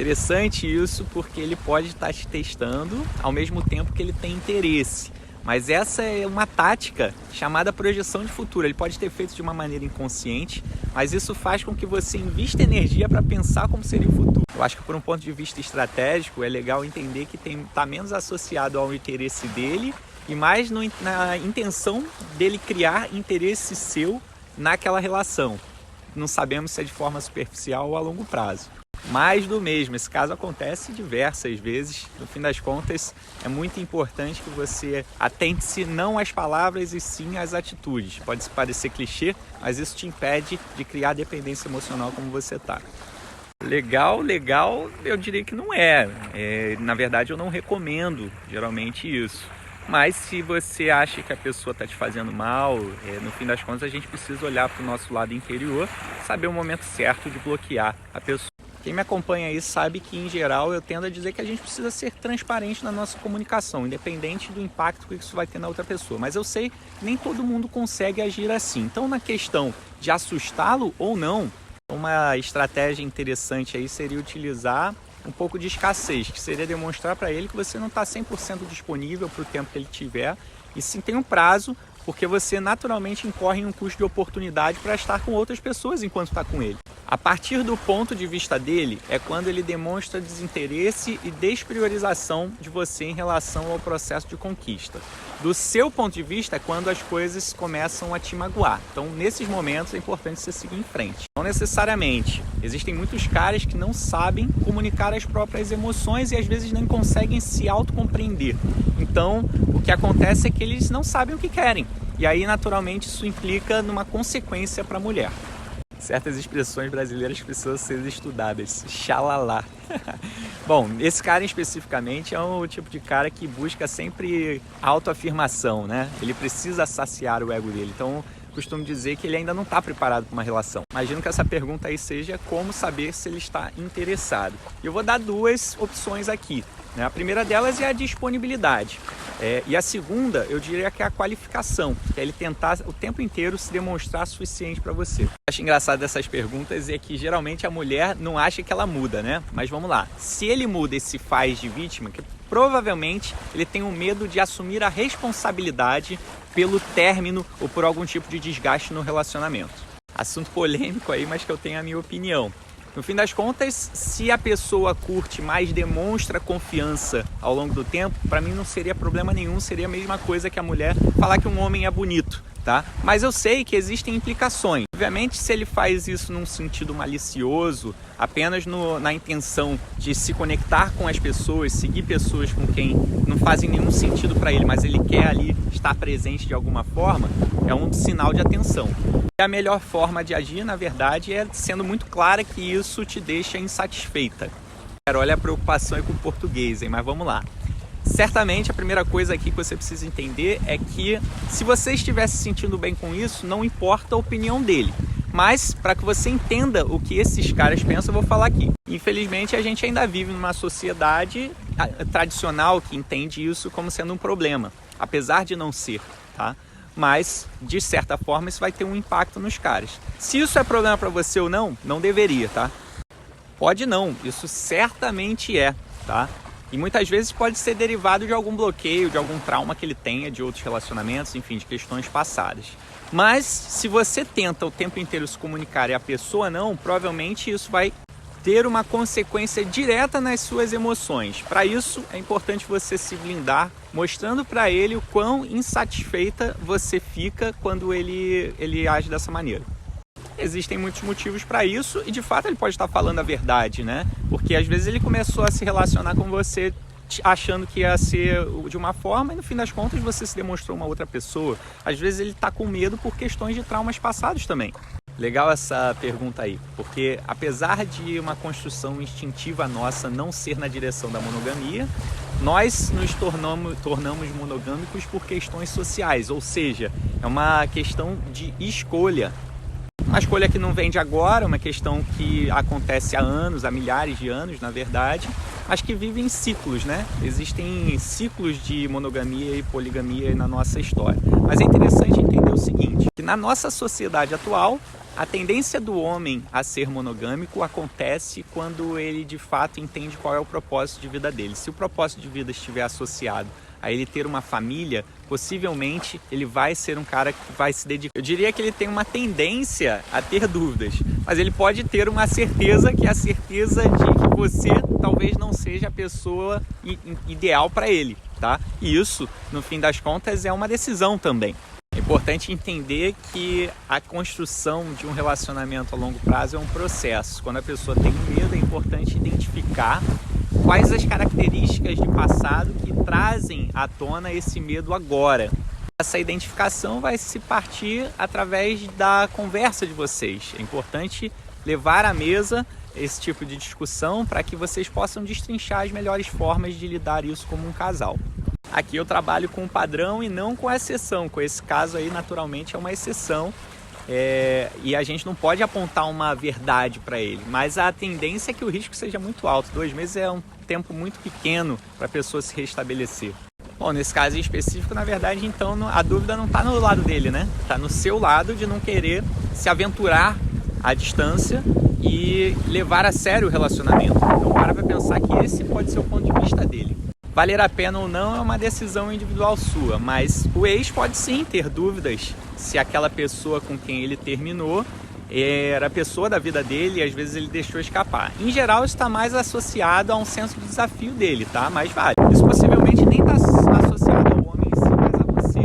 Interessante isso, porque ele pode estar te testando ao mesmo tempo que ele tem interesse. Mas essa é uma tática chamada projeção de futuro. Ele pode ter feito de uma maneira inconsciente, mas isso faz com que você invista energia para pensar como seria o futuro. Eu acho que por um ponto de vista estratégico é legal entender que está menos associado ao interesse dele e mais na intenção dele criar interesse seu naquela relação. Não sabemos se é de forma superficial ou a longo prazo. Mais do mesmo, esse caso acontece diversas vezes. No fim das contas, é muito importante que você atente-se não às palavras e sim às atitudes. Pode parecer clichê, mas isso te impede de criar dependência emocional como você está. Legal, eu diria que não é. Na verdade, eu não recomendo geralmente isso. Mas se você acha que a pessoa está te fazendo mal, no fim das contas a gente precisa olhar para o nosso lado interior, saber o momento certo de bloquear a pessoa. Quem me acompanha aí sabe que, em geral, eu tendo a dizer que a gente precisa ser transparente na nossa comunicação, independente do impacto que isso vai ter na outra pessoa. Mas eu sei que nem todo mundo consegue agir assim. Então, na questão de assustá-lo ou não, uma estratégia interessante aí seria utilizar um pouco de escassez, que seria demonstrar para ele que você não está 100% disponível para o tempo que ele tiver, e sim tem um prazo, porque você naturalmente incorre em um custo de oportunidade para estar com outras pessoas enquanto está com ele. A partir do ponto de vista dele, é quando ele demonstra desinteresse e despriorização de você em relação ao processo de conquista. Do seu ponto de vista, é quando as coisas começam a te magoar. Então, nesses momentos, é importante você seguir em frente. Não necessariamente. Existem muitos caras que não sabem comunicar as próprias emoções e às vezes nem conseguem se autocompreender. Então, o que acontece é que eles não sabem o que querem. E aí, naturalmente, isso implica numa consequência para a mulher. Certas expressões brasileiras precisam ser estudadas. Xalala. Bom, esse cara especificamente é um tipo de cara que busca sempre autoafirmação, né? Ele precisa saciar o ego dele. Então, costumo dizer que ele ainda não está preparado para uma relação. Imagino que essa pergunta aí seja como saber se ele está interessado. E eu vou dar duas opções aqui. A primeira delas é a disponibilidade. E a segunda, eu diria que é a qualificação, que é ele tentar o tempo inteiro se demonstrar suficiente para você. Acho engraçado dessas perguntas é que geralmente a mulher não acha que ela muda, né? Mas vamos lá. Se ele muda e se faz de vítima, que provavelmente ele tem um medo de assumir a responsabilidade pelo término ou por algum tipo de desgaste no relacionamento. Assunto polêmico aí, mas que eu tenho a minha opinião. No fim das contas, se a pessoa curte, mas demonstra confiança ao longo do tempo, para mim não seria problema nenhum, seria a mesma coisa que a mulher falar que um homem é bonito, tá? Mas eu sei que existem implicações. Obviamente, se ele faz isso num sentido malicioso, apenas na intenção de se conectar com as pessoas, seguir pessoas com quem não fazem nenhum sentido para ele, mas ele quer ali estar presente de alguma forma, é um sinal de atenção. A melhor forma de agir, na verdade, é sendo muito clara que isso te deixa insatisfeita. Olha, a preocupação é com o português, hein? Mas vamos lá. Certamente, a primeira coisa aqui que você precisa entender é que se você estiver se sentindo bem com isso, não importa a opinião dele. Mas, para que você entenda o que esses caras pensam, eu vou falar aqui. Infelizmente, a gente ainda vive numa sociedade tradicional que entende isso como sendo um problema, apesar de não ser, tá? Mas, de certa forma, isso vai ter um impacto nos caras. Se isso é problema para você ou não, não deveria, tá? Pode não, isso certamente é, tá? E muitas vezes pode ser derivado de algum bloqueio, de algum trauma que ele tenha, de outros relacionamentos, enfim, de questões passadas. Mas, se você tenta o tempo inteiro se comunicar e a pessoa não, provavelmente isso vai ter uma consequência direta nas suas emoções. Para isso, é importante você se blindar, mostrando para ele o quão insatisfeita você fica quando ele age dessa maneira. Existem muitos motivos para isso e, de fato, ele pode estar falando a verdade, né? Porque, às vezes, ele começou a se relacionar com você achando que ia ser de uma forma e, no fim das contas, você se demonstrou uma outra pessoa. Às vezes, ele está com medo por questões de traumas passados também. Legal essa pergunta aí, porque apesar de uma construção instintiva nossa não ser na direção da monogamia, nós nos tornamos monogâmicos por questões sociais, ou seja, é uma questão de escolha. Uma escolha que não vem de agora, uma questão que acontece há anos, há milhares de anos, na verdade, mas que vive em ciclos, né? Existem ciclos de monogamia e poligamia na nossa história. Mas é interessante entender o seguinte, que na nossa sociedade atual, A tendência do homem a ser monogâmico acontece quando ele de fato entende qual é o propósito de vida dele. Se o propósito de vida estiver associado a ele ter uma família, possivelmente ele vai ser um cara que vai se dedicar. Eu diria que ele tem uma tendência a ter dúvidas, mas ele pode ter uma certeza, que é a certeza de que você talvez não seja a pessoa ideal para ele, tá? E isso, no fim das contas, é uma decisão também. É importante entender que a construção de um relacionamento a longo prazo é um processo. Quando a pessoa tem medo, é importante identificar quais as características de passado que trazem à tona esse medo agora. Essa identificação vai se partir através da conversa de vocês. É importante levar à mesa esse tipo de discussão para que vocês possam destrinchar as melhores formas de lidar isso como um casal. Aqui eu trabalho com o padrão e não com a exceção. Com esse caso aí, naturalmente, é uma exceção. E a gente não pode apontar uma verdade para ele, mas a tendência é que o risco seja muito alto. 2 meses é um tempo muito pequeno para a pessoa se restabelecer. Bom, nesse caso em específico, na verdade, então, a dúvida não está no lado dele, né? Está no seu lado de não querer se aventurar à distância e levar a sério o relacionamento. Então, para pensar que esse pode ser o ponto de vista dele. Valer a pena ou não é uma decisão individual sua, mas o ex pode sim ter dúvidas se aquela pessoa com quem ele terminou era a pessoa da vida dele e às vezes ele deixou escapar. Em geral, isso está mais associado a um senso de desafio dele, tá? Mas vale. Isso possivelmente nem está associado ao homem em si, mas a você.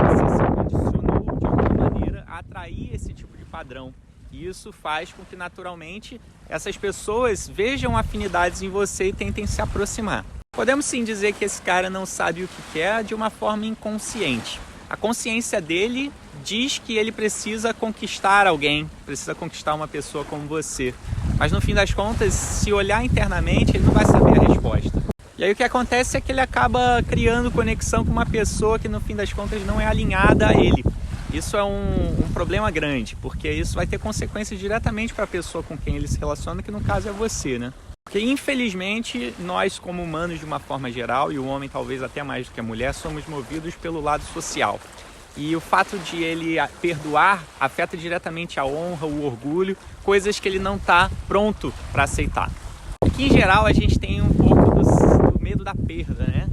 Você se condicionou de alguma maneira a atrair esse tipo de padrão. E isso faz com que naturalmente essas pessoas vejam afinidades em você e tentem se aproximar. Podemos sim dizer que esse cara não sabe o que quer de uma forma inconsciente. A consciência dele diz que ele precisa conquistar alguém, precisa conquistar uma pessoa como você. Mas no fim das contas, se olhar internamente, ele não vai saber a resposta. E aí o que acontece é que ele acaba criando conexão com uma pessoa que no fim das contas não é alinhada a ele. Isso é um problema grande, porque isso vai ter consequências diretamente para a pessoa com quem ele se relaciona, que no caso é você, né? Porque infelizmente nós como humanos de uma forma geral, e o homem talvez até mais do que a mulher, somos movidos pelo lado social. E o fato de ele perdoar afeta diretamente a honra, o orgulho, coisas que ele não está pronto para aceitar. Aqui em geral a gente tem um pouco do medo da perda, né?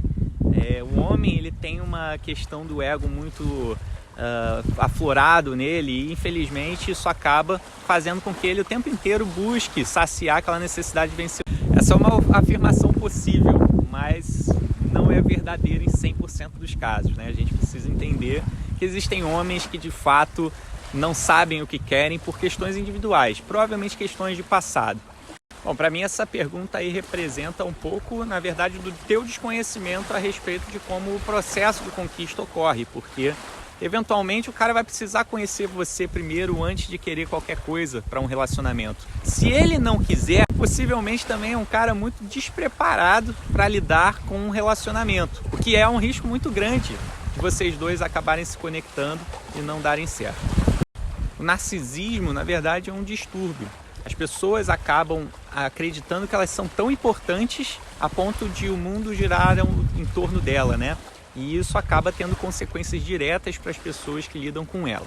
O homem ele tem uma questão do ego muito aflorado nele e infelizmente isso acaba fazendo com que ele o tempo inteiro busque saciar aquela necessidade de vencer. Essa é uma afirmação possível, mas não é verdadeira em 100% dos casos, né? A gente precisa entender que existem homens que de fato não sabem o que querem por questões individuais, provavelmente questões de passado. Bom, para mim essa pergunta aí representa um pouco, na verdade, do teu desconhecimento a respeito de como o processo de conquista ocorre, porque eventualmente o cara vai precisar conhecer você primeiro antes de querer qualquer coisa para um relacionamento. Se ele não quiser, possivelmente também é um cara muito despreparado para lidar com um relacionamento, o que é um risco muito grande de vocês dois acabarem se conectando e não darem certo. O narcisismo, na verdade, é um distúrbio. As pessoas acabam acreditando que elas são tão importantes a ponto de o mundo girar em torno dela, né? E isso acaba tendo consequências diretas para as pessoas que lidam com ela.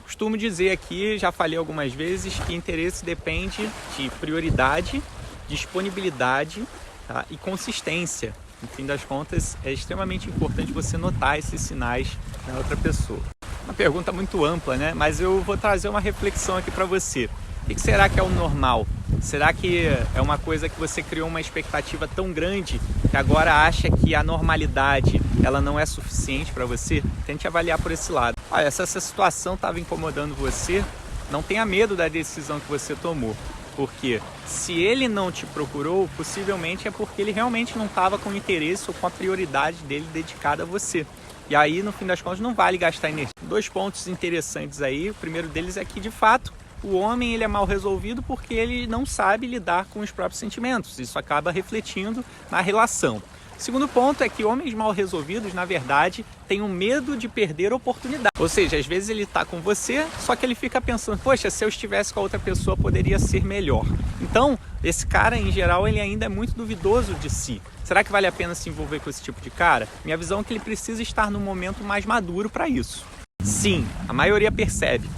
Costumo dizer aqui, já falei algumas vezes, que interesse depende de prioridade, disponibilidade, tá? E consistência. No fim das contas, é extremamente importante você notar esses sinais na outra pessoa. Uma pergunta muito ampla, né? Mas eu vou trazer uma reflexão aqui para você. O que será que é o normal? Será que é uma coisa que você criou uma expectativa tão grande que agora acha que a normalidade ela não é suficiente para você? Tente avaliar por esse lado. Olha, se essa situação estava incomodando você, não tenha medo da decisão que você tomou. Porque se ele não te procurou, possivelmente é porque ele realmente não estava com interesse ou com a prioridade dele dedicada a você. E aí, no fim das contas, não vale gastar energia. 2 pontos interessantes aí. O primeiro deles é que, de fato, o homem ele é mal resolvido porque ele não sabe lidar com os próprios sentimentos. Isso acaba refletindo na relação. O segundo ponto é que homens mal resolvidos, na verdade, têm um medo de perder oportunidade. Ou seja, às vezes ele está com você, só que ele fica pensando, poxa, se eu estivesse com a outra pessoa, poderia ser melhor. Então, esse cara, em geral, ele ainda é muito duvidoso de si. Será que vale a pena se envolver com esse tipo de cara? Minha visão é que ele precisa estar num momento mais maduro para isso. Sim, a maioria percebe.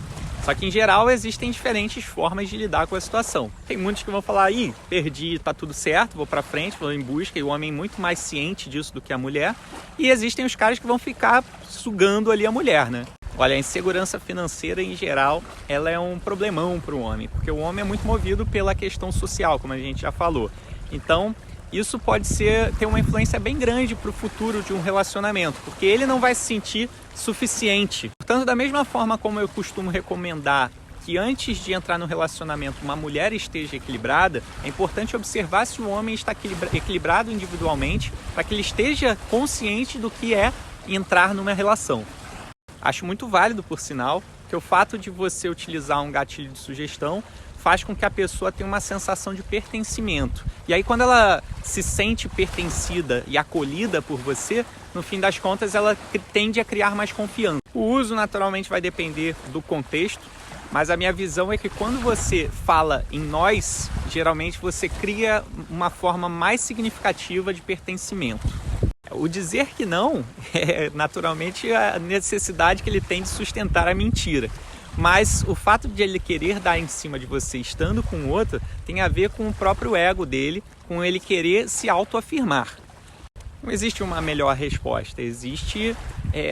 Só que em geral existem diferentes formas de lidar com a situação. Tem muitos que vão falar, perdi, tá tudo certo, vou pra frente, vou em busca, e o homem é muito mais ciente disso do que a mulher. E existem os caras que vão ficar sugando ali a mulher, né? Olha, a insegurança financeira em geral, ela é um problemão para o homem, porque o homem é muito movido pela questão social, como a gente já falou. Então, isso pode ter uma influência bem grande para o futuro de um relacionamento, porque ele não vai se sentir suficiente. Portanto, da mesma forma como eu costumo recomendar que antes de entrar no relacionamento uma mulher esteja equilibrada, é importante observar se o homem está equilibrado individualmente, para que ele esteja consciente do que é entrar numa relação. Acho muito válido, por sinal, que o fato de você utilizar um gatilho de sugestão faz com que a pessoa tenha uma sensação de pertencimento. E aí, quando ela se sente pertencida e acolhida por você, no fim das contas, ela tende a criar mais confiança. O uso, naturalmente, vai depender do contexto, mas a minha visão é que quando você fala em nós, geralmente você cria uma forma mais significativa de pertencimento. O dizer que não é naturalmente a necessidade que ele tem de sustentar a mentira. Mas o fato de ele querer dar em cima de você estando com o outro tem a ver com o próprio ego dele, com ele querer se autoafirmar. Não existe uma melhor resposta, existe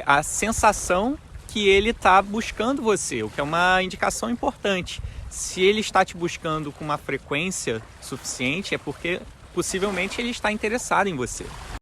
a sensação que ele está buscando você, o que é uma indicação importante. Se ele está te buscando com uma frequência suficiente, é porque possivelmente ele está interessado em você.